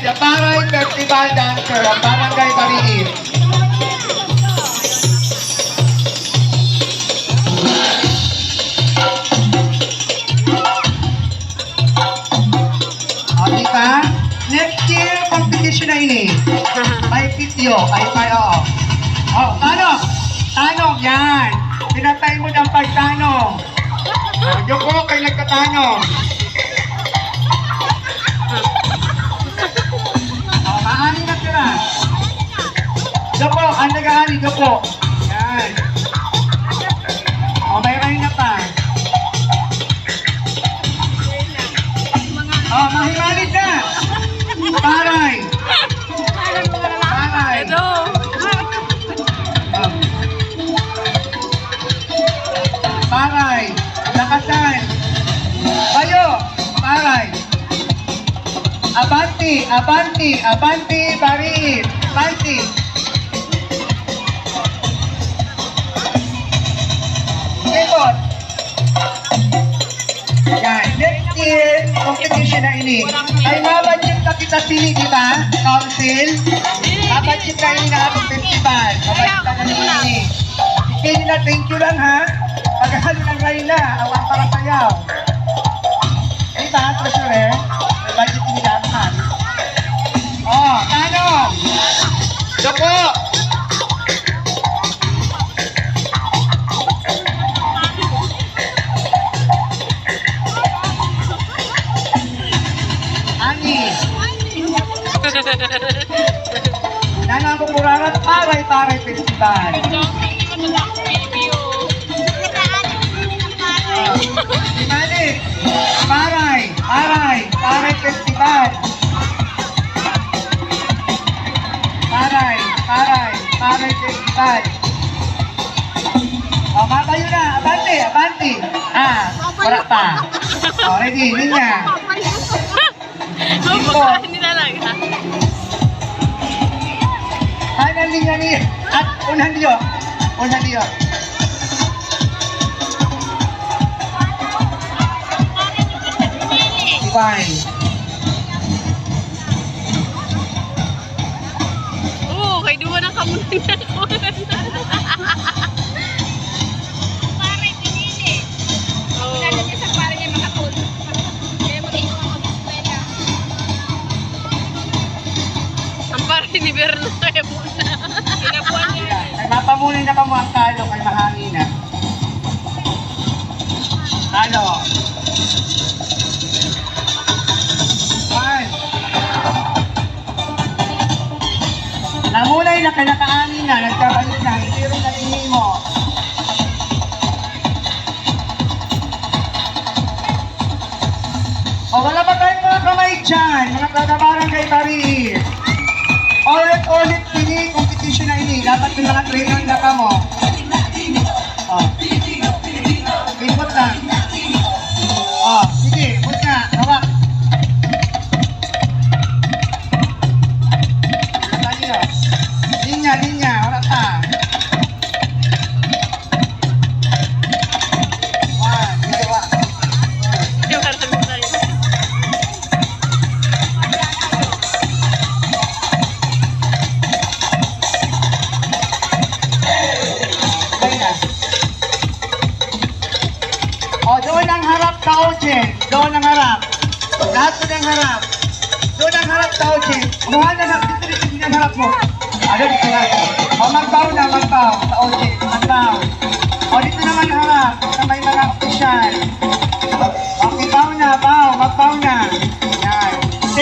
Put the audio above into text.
the Paray Festival Dancer of Barangay Bariin. O, diba? Next year, competition na ini. May video, ay oo. O, tanong. Tanong, yan. Pinatay mo ng pagtanong. O, Joko, kayo nagkatanong. O, maani na sila. Joko, ang nag-aani, Joko. Yan. O, may rain na pa. O, mahimalit na. Paray. Paray. Paray. Lakasan. Bayo. Paray. Abanti. Abanti. Abanti. Bariin. Abanti. Ikot. Yan. Next year, competition na ini. Ay mabadjit na kita sili, di ba? Council. Mabadjit na ini na atong festival. Mabadjit na ini. Hindi na thank you lang ha. Paghahalo ng Rayla, awan para sayaw. Di ba, treasurer? Mabadjit nila naman. Oh, tanong. Joko. Nanang Kukurarat Paray-Paray Festival. Imalik, Paray, Paray, Paray Festival. Paray, Paray, Paray Festival. O, mabayo na. Abante, abante. Wala pa. O, ready, linya. Hindi na lang ha. Kanan linya ni at unahan niyo. Unahan niyo. Fine. Oo, kay duwa na kamunan na ko. Pare, pinili. Lalo niya sa pare niya makatulog. Kaya mag-iwan ako ng eskwela. Ang pare ni Berno kaya muna. Kinabuhan niya. Ay mapamunin na ka mo ang kalo kay mahangin na. Kalo. Fine. Namunay na kinakaangin na, nagkabalik na, itiro na tingin mo. O wala ba tayong mga kamay dyan, mga taga-barangay Bariin? Ulit-ulit ini, competition na ini, dapat yung mga trainer na ka mo. O. Ikot lang. O, sige, ikot na, hawak. Linya, linya, wala pa. One, dalawa. Okay na. O, doon ang harap sa audience. Doon ang harap. Lahat doon ang harap. Doon ang harap sa audience. Kumuha na lang. Dito ang harap mo. Ano dito na? O, magbaw na, magbaw. Sa audience, magbaw.